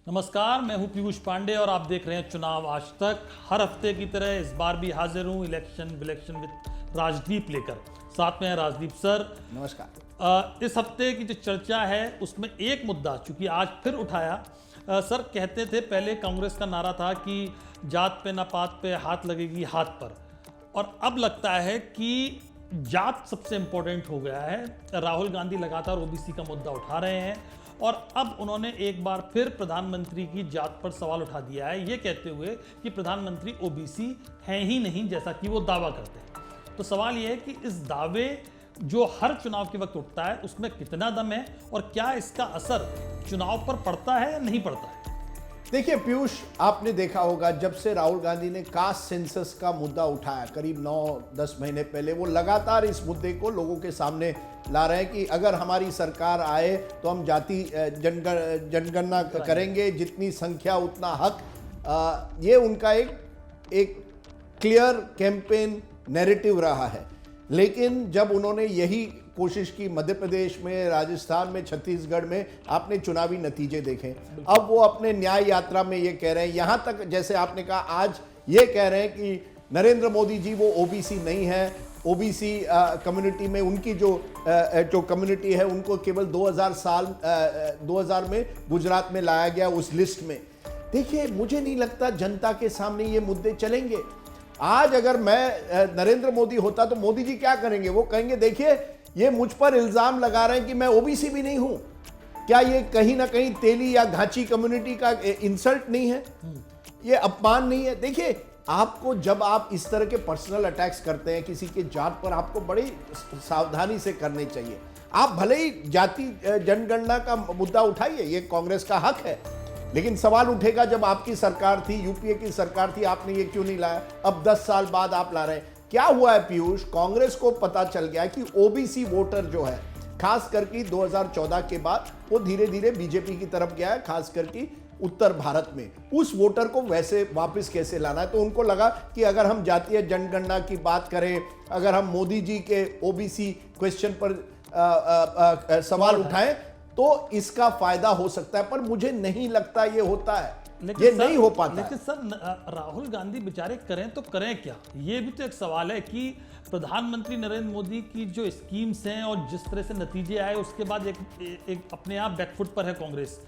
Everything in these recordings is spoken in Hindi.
नमस्कार, मैं हूं पीयूष पांडे और आप देख रहे हैं चुनाव आज तक। हर हफ्ते की तरह इस बार भी हाजिर हूं इलेक्शन विद राजदीप लेकर। साथ में है राजदीप सर। नमस्कार। इस हफ्ते की जो चर्चा है उसमें एक मुद्दा चूंकि आज फिर उठाया। सर कहते थे पहले कांग्रेस का नारा था कि जात पे ना पात पे हाथ लगेगी हाथ पर, और अब लगता है कि जात सबसे इंपॉर्टेंट हो गया है। राहुल गांधी लगातार ओबीसी का मुद्दा उठा रहे हैं और अब उन्होंने एक बार फिर प्रधानमंत्री की जात पर सवाल उठा दिया है, ये कहते हुए कि प्रधानमंत्री ओबीसी हैं ही नहीं जैसा कि वो दावा करते हैं। तो सवाल ये है कि इस दावे जो हर चुनाव के वक्त उठता है उसमें कितना दम है और क्या इसका असर चुनाव पर पड़ता है या नहीं पड़ता है? देखिए पीयूष, आपने देखा होगा जब से राहुल गांधी ने कास्ट सेंसस का मुद्दा उठाया करीब 9-10 महीने पहले, वो लगातार इस मुद्दे को लोगों के सामने ला रहे हैं कि अगर हमारी सरकार आए तो हम जाति जनगणना करेंगे, जितनी संख्या उतना हक। ये उनका एक क्लियर कैंपेन नैरेटिव रहा है। लेकिन जब उन्होंने यही कोशिश की मध्य प्रदेश में, राजस्थान में, छत्तीसगढ़ में, आपने चुनावी नतीजे देखे। अब वो अपने न्याय यात्रा में ये कह रहे हैं, यहाँ तक जैसे आपने कहा आज ये कह रहे हैं कि नरेंद्र मोदी जी वो ओबीसी नहीं है। ओबीसी कम्युनिटी में उनकी जो कम्युनिटी है उनको केवल 2000 में गुजरात में लाया गया उस लिस्ट में। देखिए, मुझे नहीं लगता जनता के सामने ये मुद्दे चलेंगे। आज अगर मैं नरेंद्र मोदी होता तो मोदी जी क्या करेंगे? वो कहेंगे देखिए ये मुझ पर इल्जाम लगा रहे हैं कि मैं ओबीसी भी नहीं हूं। क्या ये कहीं ना कहीं तेली या घाची कम्युनिटी का इंसल्ट नहीं है? ये अपमान नहीं है? देखिए, आपको जब आप इस तरह के पर्सनल अटैक्स करते हैं किसी के जात पर, आपको बड़ी सावधानी से करने चाहिए। आप भले ही जाति जनगणना का मुद्दा उठाइए, ये कांग्रेस का हक है, लेकिन सवाल उठेगा जब आपकी सरकार थी, यूपीए की सरकार थी, आपने ये क्यों नहीं लाया? अब 10 साल बाद आप ला रहे हैं। क्या हुआ है पीयूष? कांग्रेस को पता चल गया कि ओबीसी वोटर जो है, खास करके 2014 के बाद वो धीरे धीरे बीजेपी की तरफ गया है, खास करके उत्तर भारत में। उस वोटर को वैसे वापस कैसे लाना है? तो उनको लगा कि अगर हम जातीय जनगणना की बात करें, अगर हम मोदी जी के ओबीसी क्वेश्चन पर सवाल उठाएं तो इसका फायदा हो सकता है। पर मुझे नहीं लगता ये होता है, ये नहीं हो पाता। लेकिन सर, राहुल गांधी बेचारे करें तो करें क्या? ये भी तो एक सवाल है कि प्रधानमंत्री नरेंद्र मोदी की जो स्कीम्स हैं और जिस तरह से नतीजे आए उसके बाद एक अपने आप बैकफुट पर है कांग्रेस।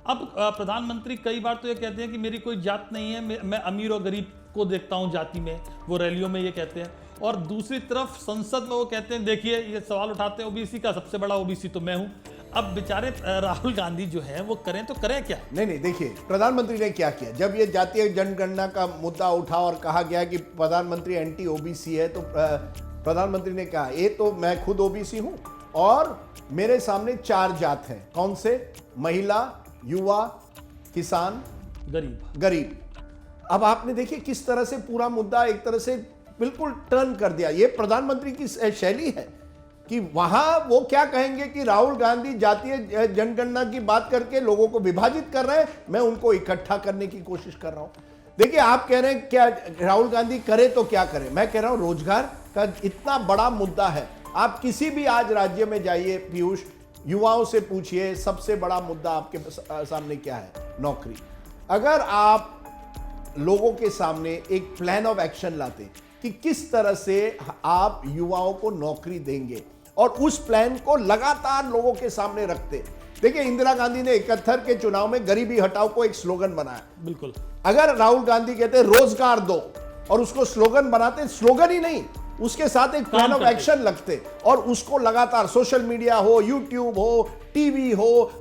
अब प्रधानमंत्री कई बार तो ये कहते हैं कि मेरी कोई जात नहीं है, मैं अमीर और गरीब को देखता हूं जाति में, वो रैलियों में ये कहते हैं। और दूसरी तरफ संसद में वो कहते हैं देखिए ये सवाल उठाते हैं ओबीसी का, सबसे बड़ा ओबीसी तो मैं हूं। अब बेचारे राहुल गांधी जो हैं वो करें तो करें क्या? नहीं, देखिए प्रधानमंत्री ने क्या किया। जब ये जातीय जनगणना का मुद्दा उठा और कहा गया कि प्रधानमंत्री एंटी ओबीसी है, तो प्रधानमंत्री ने कहा ये तो मैं खुद ओबीसी हूं और मेरे सामने 4 जात हैं। कौन से? महिला, युवा, किसान, गरीब। अब आपने देखिए किस तरह से पूरा मुद्दा एक तरह से बिल्कुल टर्न कर दिया। ये प्रधानमंत्री की शैली है कि वहां वो क्या कहेंगे कि राहुल गांधी जातीय जनगणना की बात करके लोगों को विभाजित कर रहे हैं, मैं उनको इकट्ठा करने की कोशिश कर रहा हूं। देखिए, आप कह रहे हैं क्या राहुल गांधी करे तो क्या करे? मैं कह रहा हूं रोजगार का इतना बड़ा मुद्दा है। आप किसी भी आज राज्य में जाइए पीयूष, युवाओं से पूछिए सबसे बड़ा मुद्दा आपके सामने क्या है? नौकरी। अगर आप लोगों के सामने एक प्लान ऑफ एक्शन लाते कि किस तरह से आप युवाओं को नौकरी देंगे और उस प्लान को लगातार लोगों के सामने रखते। देखिए, इंदिरा गांधी ने 71 के चुनाव में गरीबी हटाओ को एक स्लोगन बनाया। बिल्कुल। अगर राहुल गांधी कहते रोजगार दो और उसको स्लोगन बनाते, स्लोगन ही नहीं, उसके साथ एक प्लान ऑफ एक्शन लगते और उसको लगातार सोशल मीडिया हो, यूट्यूब हो, टीवी हो,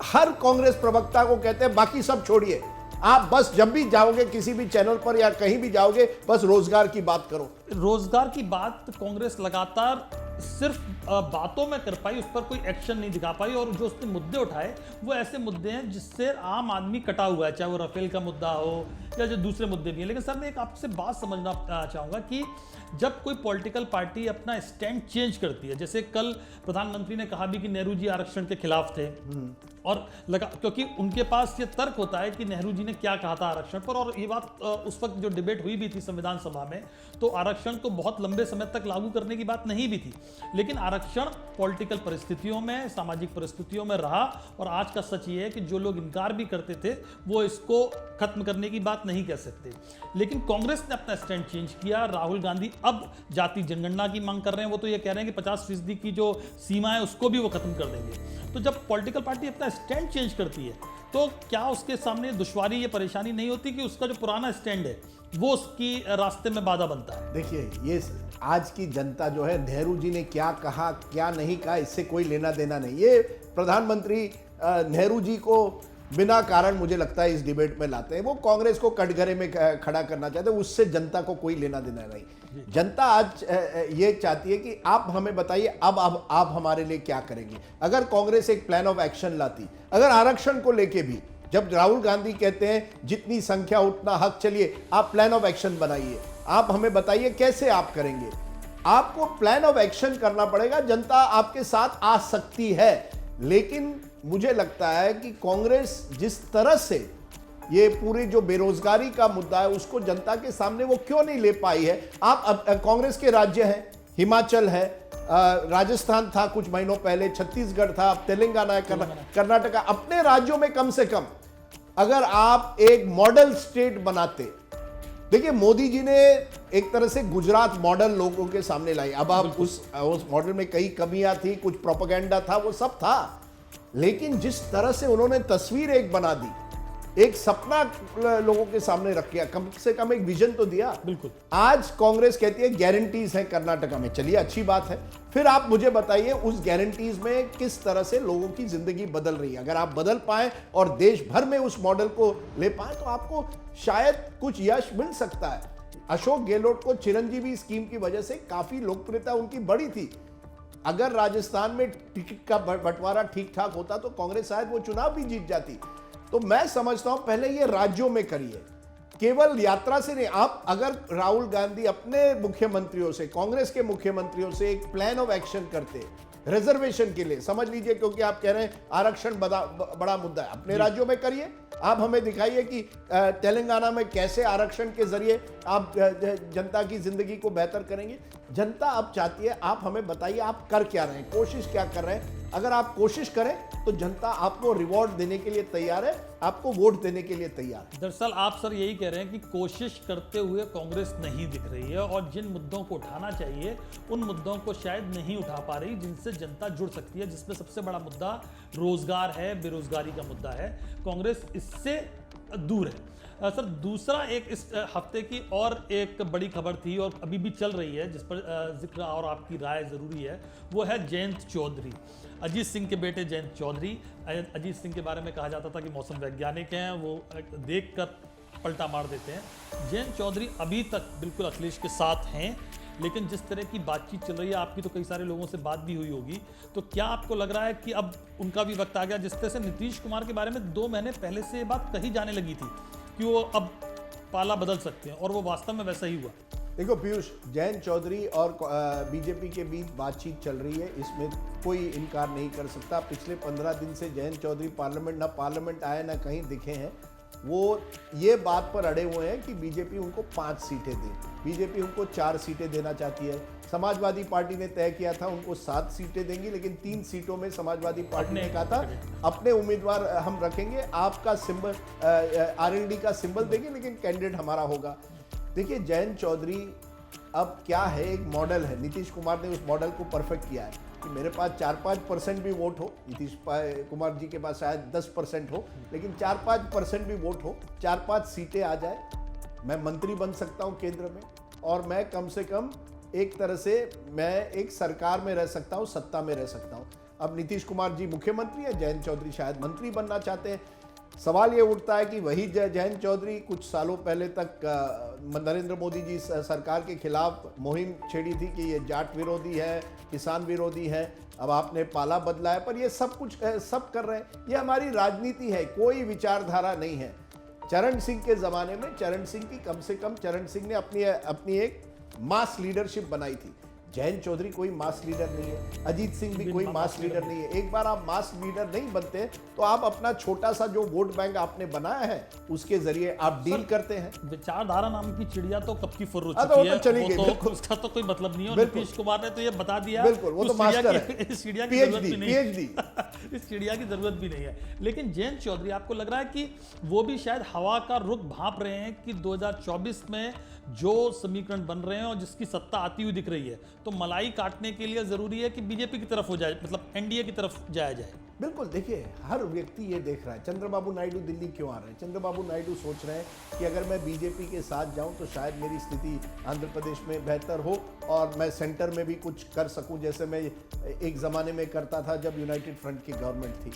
हर कांग्रेस प्रवक्ता को कहते हैं बाकी सब छोड़िए, आप बस जब भी जाओगे किसी भी चैनल पर या कहीं भी जाओगे बस रोजगार की बात करो। रोजगार की बात कांग्रेस लगातार सिर्फ बातों में कर पाई, उस पर कोई एक्शन नहीं दिखा पाई। और जो उसने मुद्दे उठाए वो ऐसे मुद्दे हैं जिससे आम आदमी कटा हुआ है, चाहे वो राफेल का मुद्दा हो या जो दूसरे मुद्दे भी हैं। लेकिन सर, मैं एक आपसे बात समझना चाहूंगा कि जब कोई पॉलिटिकल पार्टी अपना स्टैंड चेंज करती है, जैसे कल प्रधानमंत्री ने कहा भी कि नेहरू जी आरक्षण के खिलाफ थे, और लगा क्योंकि उनके पास ये तर्क होता है कि नेहरू जी ने क्या कहा था आरक्षण पर। और ये बात उस वक्त जो डिबेट हुई भी थी संविधान सभा में, तो आरक्षण तो बहुत लंबे समय तक लागू करने की बात नहीं भी थी, लेकिन आरक्षण पॉलिटिकल परिस्थितियों में, सामाजिक परिस्थितियों में रहा, और आज का सच ये है कि जो लोग इनकार भी करते थे वो इसको खत्म करने की बात नहीं कह सकते। लेकिन कांग्रेस ने अपना स्टैंड चेंज किया। राहुल गांधी अब जाति जनगणना की मांग कर रहे हैं। वो तो ये कह रहे हैं कि 50% की जो सीमा है उसको भी वो खत्म कर देंगे। तो जब पॉलिटिकल पार्टी अपना स्टैंड चेंज करती है तो क्या उसके सामने दुश्वारी, ये परेशानी नहीं होती कि उसका जो पुराना स्टैंड है वो उसकी रास्ते में बाधा बनता है? देखिए, ये आज की जनता जो है, नेहरू जी ने क्या कहा क्या नहीं कहा इससे कोई लेना देना नहीं। ये प्रधानमंत्री नेहरू जी को बिना कारण मुझे लगता है इस डिबेट में लाते हैं। वो कांग्रेस को कटघरे में खड़ा करना चाहते हैं, उससे जनता को कोई लेना देना नहीं। जनता आज ये चाहती है कि आप हमें बताइए अब आप हमारे लिए क्या करेंगे। अगर कांग्रेस एक प्लान ऑफ एक्शन लाती, अगर आरक्षण को लेके भी, जब राहुल गांधी कहते हैं जितनी संख्या उतना हक, चलिए आप प्लान ऑफ एक्शन बनाइए, आप हमें बताइए कैसे आप करेंगे। आपको प्लान ऑफ एक्शन करना पड़ेगा, जनता आपके साथ आ सकती है। लेकिन मुझे लगता है कि कांग्रेस जिस तरह से ये पूरी जो बेरोजगारी का मुद्दा है उसको जनता के सामने वो क्यों नहीं ले पाई है। आप अब कांग्रेस के राज्य हैं, हिमाचल है, राजस्थान था कुछ महीनों पहले, छत्तीसगढ़ था, अब तेलंगाना है, कर्नाटका, अपने राज्यों में कम से कम अगर आप एक मॉडल स्टेट बनाते। देखिए, मोदी जी ने एक तरह से गुजरात मॉडल लोगों के सामने लाई। अब आप उस मॉडल में कई कमियां थी, कुछ प्रोपेगेंडा था, वो सब था, लेकिन जिस तरह से उन्होंने तस्वीर एक बना दी, एक सपना लोगों के सामने रख दिया, कम से कम एक विजन तो दिया। बिल्कुल। आज कांग्रेस कहती है गारंटीज हैं कर्नाटका में, चलिए अच्छी बात है। फिर आप मुझे बताइए उस गारंटीज में किस तरह से लोगों की जिंदगी बदल रही है। अगर आप बदल पाए और देश भर में उस मॉडल को ले पाए तो आपको शायद कुछ यश मिल सकता है। अशोक गहलोत को चिरंजीवी स्कीम की वजह से काफी लोकप्रियता उनकी बढ़ी थी। अगर राजस्थान में टिकट का बंटवारा ठीक ठाक होता तो कांग्रेस शायद वो चुनाव भी जीत जाती। तो मैं समझता हूं पहले ये राज्यों में करिए, केवल यात्रा से नहीं। आप अगर राहुल गांधी अपने मुख्यमंत्रियों से, कांग्रेस के मुख्यमंत्रियों से एक प्लान ऑफ एक्शन करते रिजर्वेशन के लिए, समझ लीजिए, क्योंकि आप कह रहे हैं आरक्षण बड़ा मुद्दा है, अपने राज्यों में करिए। आप हमें दिखाइए कि तेलंगाना में कैसे आरक्षण के जरिए आप जनता की जिंदगी को बेहतर करेंगे। जनता अब चाहती है, आप हमें बताइए आप कर क्या रहे हैं, कोशिश क्या कर रहे हैं। अगर आप कोशिश करें तो जनता आपको रिवॉर्ड देने के लिए तैयार है, आपको वोट देने के लिए तैयार है। दरअसल आप सर यही कह रहे हैं कि कोशिश करते हुए कांग्रेस नहीं दिख रही है, और जिन मुद्दों को उठाना चाहिए उन मुद्दों को शायद नहीं उठा पा रही जिनसे जनता जुड़ सकती है, जिसमें सबसे बड़ा मुद्दा रोजगार है, बेरोजगारी का मुद्दा है। कांग्रेस इससे दूर है। सर, दूसरा एक इस हफ्ते की और एक बड़ी खबर थी और अभी भी चल रही है, जिस पर जिक्र और आपकी राय ज़रूरी है, वो है जयंत चौधरी, अजीत सिंह के बेटे जयंत चौधरी। अजीत सिंह के बारे में कहा जाता था कि मौसम वैज्ञानिक हैं, वो देखकर पलटा मार देते हैं। जयंत चौधरी अभी तक बिल्कुल अखिलेश के साथ हैं, लेकिन जिस तरह की बातचीत चल रही है, आपकी तो कई सारे लोगों से बात भी हुई होगी, तो क्या आपको लग रहा है कि अब उनका भी वक्त आ गया? जिस तरह से नीतीश कुमार के बारे में 2 महीने पहले से ये बात कही जाने लगी थी कि वो अब पाला बदल सकते हैं, और वो वास्तव में वैसा ही हुआ। देखो पीयूष, जयंत चौधरी और बीजेपी के बीच बातचीत चल रही है, इसमें कोई इनकार नहीं कर सकता। पिछले 15 दिन से जयंत चौधरी पार्लियामेंट आए ना कहीं दिखे हैं। वो ये बात पर अड़े हुए हैं कि बीजेपी उनको 5 सीटें दे। बीजेपी उनको 4 सीटें देना चाहती है। समाजवादी पार्टी ने तय किया था उनको 7 सीटें देंगी, लेकिन 3 सीटों में समाजवादी पार्टी ने कहा था अपने उम्मीदवार हम रखेंगे, आपका सिंबल आरएलडी का सिंबल देंगे, लेकिन कैंडिडेट हमारा होगा। देखिए, जयंत चौधरी अब क्या है, एक मॉडल है। नीतीश कुमार ने उस मॉडल को परफेक्ट किया है कि मेरे पास 4-5% भी वोट हो, नीतीश कुमार जी के पास शायद 10% हो, लेकिन 4-5% भी वोट हो, 4-5 सीटें आ जाए, मैं मंत्री बन सकता हूं केंद्र में, और मैं कम से कम एक तरह से मैं एक सरकार में रह सकता हूं, सत्ता में रह सकता हूं। अब नीतीश कुमार जी मुख्यमंत्री है, जयंत चौधरी शायद मंत्री बनना चाहते हैं। सवाल ये उठता है कि वही जयंत चौधरी कुछ सालों पहले तक नरेंद्र मोदी जी सरकार के खिलाफ मुहिम छेड़ी थी कि ये जाट विरोधी है, किसान विरोधी है, अब आपने पाला बदला है, पर ये सब कुछ सब कर रहे हैं। ये हमारी राजनीति है, कोई विचारधारा नहीं है। चरण सिंह के ज़माने में चरण सिंह की कम से कम चरण सिंह ने अपनी एक मास लीडरशिप बनाई थी। जयंत चौधरी कोई मास लीडर नहीं है, अजीत सिंह भी कोई मास लीडर नहीं है। एक बार आप मास लीडर नहीं बनते तो आप अपना छोटा सा जो वोट बैंक आपने बनाया है उसके जरिए आप डील करते हैं। विचारधारा नाम की चिड़िया तो कब की फुर्र हो हाँ, तो चुकी वो है, तो चली वो गई, तो बिल्कुल। उसका तो कोई मतलब नहीं है। और बिल्कुल। नीतीश कुमार ने तो ये बता दिया, बिल्कुल, वो तो मास्टर है, इस चिड़िया की जरूरत भी नहीं है। PhD। इस चिड़िया की जरूरत भी नहीं है। लेकिन जयंत चौधरी, आपको लग रहा है कि वो भी शायद हवा का रुख भांप रहे हैं कि 2024 में जो समीकरण बन रहे हैं और जिसकी सत्ता आती हुई दिख रही है, तो मलाई काटने के लिए जरूरी है कि बीजेपी की तरफ हो जाए, मतलब एनडीए की तरफ जाया जाए। बिल्कुल, देखिए हर व्यक्ति ये देख रहा है चंद्रबाबू नायडू दिल्ली क्यों आ रहे हैं। चंद्रबाबू नायडू सोच रहे हैं कि अगर मैं बीजेपी के साथ जाऊं तो शायद मेरी स्थिति आंध्र प्रदेश में बेहतर हो और मैं सेंटर में भी कुछ कर सकूं, जैसे मैं एक ज़माने में करता था जब यूनाइटेड फ्रंट की गवर्नमेंट थी।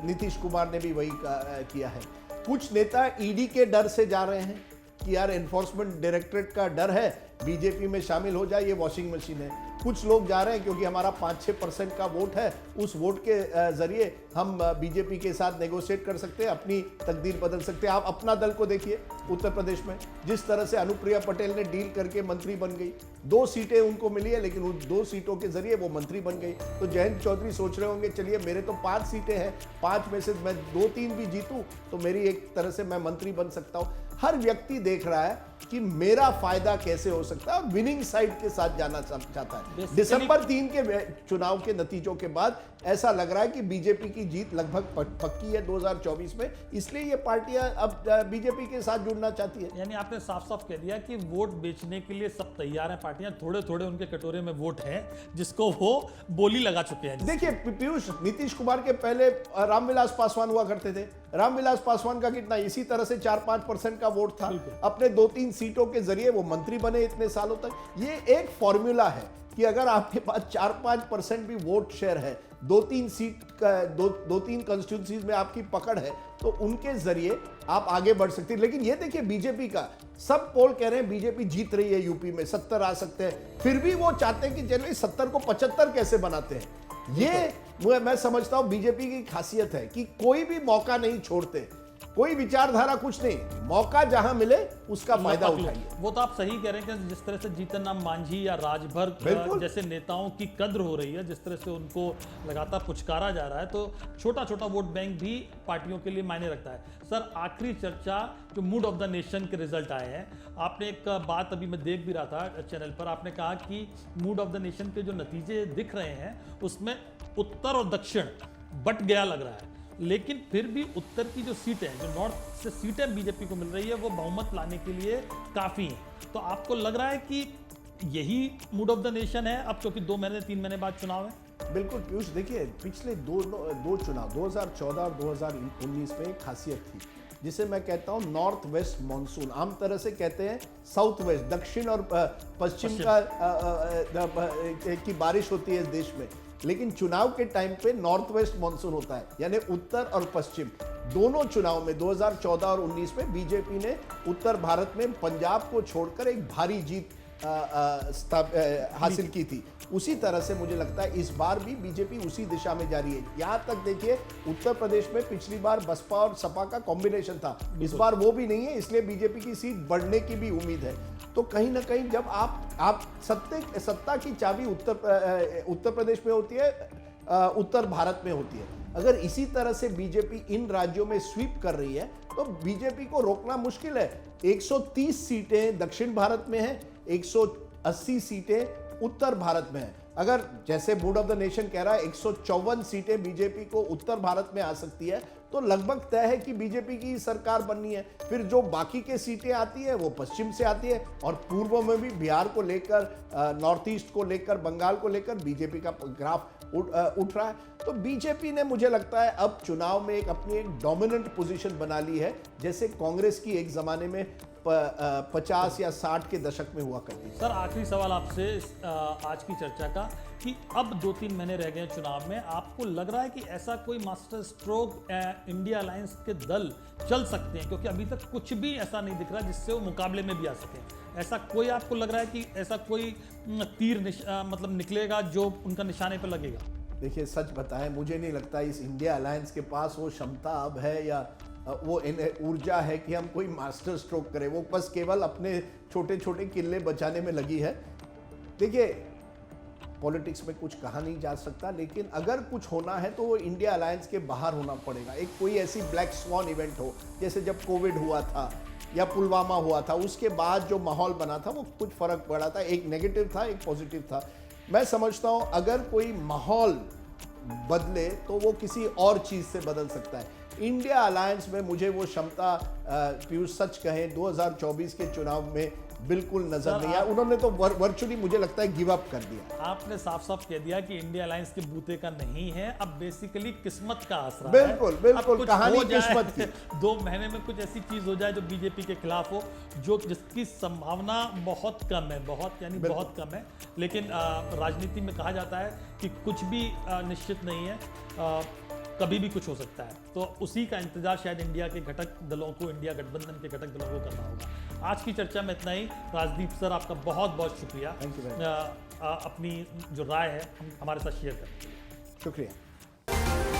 नीतीश कुमार ने भी वही किया है। कुछ नेता ईडी के डर से जा रहे हैं कि यार एनफोर्समेंट डायरेक्टरेट का डर है, बीजेपी में शामिल हो जाए, ये वॉशिंग मशीन है। कुछ लोग जा रहे हैं क्योंकि हमारा 5-6% का वोट है, उस वोट के जरिए हम बीजेपी के साथ नेगोशिएट कर सकते हैं, अपनी तकदीर बदल सकते हैं। आप अपना दल को देखिए उत्तर प्रदेश में, जिस तरह से अनुप्रिया पटेल ने डील करके मंत्री बन गई, 2 सीटें उनको मिली है लेकिन उन 2 सीटों के जरिए वो मंत्री बन गई। तो जयंत चौधरी सोच रहे होंगे चलिए मेरे तो 5 सीटें हैं, 5 में से मैं 2-3 भी जीतूं तो मेरी एक तरह से मैं मंत्री बन सकता हूं। हर व्यक्ति देख रहा है कि मेरा फायदा कैसे हो सकता है और विनिंग साइड के साथ जाना चाहता है। दिसंबर 3 के चुनाव के नतीजों के बाद ऐसा लग रहा है कि बीजेपी की जीत लगभग पक्की है 2024 में, इसलिए ये पार्टियां अब बीजेपी के साथ जुड़ना चाहती है। यानी आपने साफ साफ कह दिया कि वोट बेचने के लिए सब तैयार हैं पार्टियां, थोड़े थोड़े उनके कटोरे में वोट हैं जिसको वो बोली लगा चुके हैं। देखिए पीयूष, नीतीश कुमार के पहले रामविलास पासवान हुआ करते थे। रामविलास पासवान का कितना इसी तरह से 4-5% का वोट था, अपने 2-3 सीटों के जरिए वो मंत्री बने इतने सालों तक। ये एक फॉर्मूला है कि अगर आपके पास 4-5% भी वोट शेयर है, 2-3 सीट का 2-3 कंस्टिट्यूंसीज में आपकी पकड़ है, तो उनके जरिए आप आगे बढ़ सकते हैं। लेकिन ये देखिए बीजेपी का, सब पोल कह रहे हैं बीजेपी जीत रही है, यूपी में 70 आ सकते हैं, फिर भी वो चाहते हैं कि चलिए 70 को 75 कैसे बनाते हैं। ये मैं समझता हूं बीजेपी की खासियत है कि कोई भी मौका नहीं छोड़ते, कोई विचारधारा कुछ नहीं, मौका जहां मिले उसका फायदा उठाइए। वो तो आप सही कह रहे हैं कि जिस तरह से जीतन राम मांझी या राजभर जैसे नेताओं की कद्र हो रही है, जिस तरह से उनको लगातार पुचकारा जा रहा है, तो छोटा छोटा वोट बैंक भी पार्टियों के लिए मायने रखता है। सर, आखिरी चर्चा जो मूड ऑफ द नेशन के रिजल्ट आए हैं, आपने एक बात अभी मैं देख भी रहा था चैनल पर, आपने कहा कि मूड ऑफ द नेशन के जो नतीजे दिख रहे हैं उसमें उत्तर और दक्षिण बट गया लग रहा है, लेकिन फिर भी उत्तर की जो सीटें, जो नॉर्थ से सीटें बीजेपी को मिल रही है, वो बहुमत लाने के लिए काफ़ी हैं। तो आपको लग रहा है कि यही मूड ऑफ द नेशन है अब, क्योंकि 2-3 महीने बाद चुनाव है? बिल्कुल पीयूष, देखिए पिछले दो चुनाव 2014 और 2019 में एक खासियत थी जिसे मैं कहता हूं नॉर्थ वेस्ट मॉनसून। आम तरह से कहते हैं साउथ वेस्ट, दक्षिण और पश्चिम की बारिश होती है इस देश में, लेकिन चुनाव के टाइम पे नॉर्थ वेस्ट मॉनसून होता है, यानी उत्तर और पश्चिम दोनों चुनाव में 2014 और 19 में बीजेपी ने उत्तर भारत में पंजाब को छोड़कर एक भारी जीत हासिल की थी। उसी तरह से मुझे लगता है इस बार भी बीजेपी उसी दिशा में जा रही है। यहां तक देखिए उत्तर प्रदेश में पिछली बार बसपा और सपा का कॉम्बिनेशन था, इस बार वो भी नहीं है, इसलिए बीजेपी की सीट बढ़ने की भी उम्मीद है। तो कहीं ना कहीं जब आप सत्ता की चाबी उत्तर प्रदेश में होती है, उत्तर भारत में होती है। अगर इसी तरह से बीजेपी इन राज्यों में स्वीप कर रही है तो बीजेपी को रोकना मुश्किल है। 130 सीटें दक्षिण भारत में हैं, 180 सीटें उत्तर भारत में हैं। अगर जैसे मूड ऑफ द नेशन कह रहा है 154 सीटें बीजेपी को उत्तर भारत में आ सकती है, तो लगभग तय है कि बीजेपी की सरकार बननी है। फिर जो बाकी के सीटें आती है वो पश्चिम से आती है, और पूर्व में भी बिहार को लेकर, नॉर्थ ईस्ट को लेकर, बंगाल को लेकर बीजेपी का ग्राफ उठ रहा है। तो बीजेपी ने मुझे लगता है अब चुनाव में अपनी एक डोमिनेंट पोजीशन बना ली है, जैसे कांग्रेस की एक जमाने में 50 या 60 के दशक में हुआ करती थी। सर, आखिरी सवाल आपसे आज की चर्चा का, कि अब 2-3 महीने रह गए चुनाव में, आपको लग रहा है कि ऐसा कोई मास्टर स्ट्रोक इंडिया अलायंस के दल चल सकते हैं? क्योंकि अभी तक कुछ भी ऐसा नहीं दिख रहा जिससे वो मुकाबले में भी आ सके। ऐसा कोई आपको लग रहा है कि ऐसा कोई तीर मतलब निकलेगा जो उनका निशाने पर लगेगा? देखिए सच बताएं, मुझे नहीं लगता इस इंडिया अलायंस के पास वो क्षमता अब है या वो ऊर्जा है कि हम कोई मास्टर स्ट्रोक करें। वो बस केवल अपने छोटे छोटे किले बचाने में लगी है। देखिए, पॉलिटिक्स में कुछ कहा नहीं जा सकता, लेकिन अगर कुछ होना है तो वो इंडिया अलायंस के बाहर होना पड़ेगा। एक कोई ऐसी ब्लैक स्वॉन इवेंट हो, जैसे जब कोविड हुआ था या पुलवामा हुआ था, उसके बाद जो माहौल बना था वो कुछ फर्क पड़ा था। एक नेगेटिव था, एक पॉजिटिव था। मैं समझता हूँ अगर कोई माहौल बदले तो वो किसी और चीज से बदल सकता है। इंडिया अलायंस में मुझे वो क्षमता, पीयूष सच कहें, 2024 के चुनाव में बिल्कुल नजर नहीं आया। उन्होंने तो वर्चुअली मुझे लगता है गिव अप कर दिया। आपने साफ साफ कह दिया कि इंडिया अलायंस के बूते का नहीं है, अब बेसिकली किस्मत का आसरा है। बिल्कुल, बिल्कुल, अब कुछ कहानी हो जाए, किस्मत की। 2 महीने में कुछ ऐसी चीज हो जाए जो बीजेपी के खिलाफ हो, जो जिसकी संभावना बहुत कम है, बहुत कम है। लेकिन राजनीति में कहा जाता है कि कुछ भी निश्चित नहीं है, कभी भी कुछ हो सकता है। तो उसी का इंतजार शायद इंडिया के घटक दलों को, इंडिया गठबंधन के घटक दलों को करना होगा। आज की चर्चा में इतना ही। राजदीप सर, आपका बहुत बहुत शुक्रिया। Thank you very अपनी जो राय है हमारे साथ शेयर करने के लिए। शुक्रिया।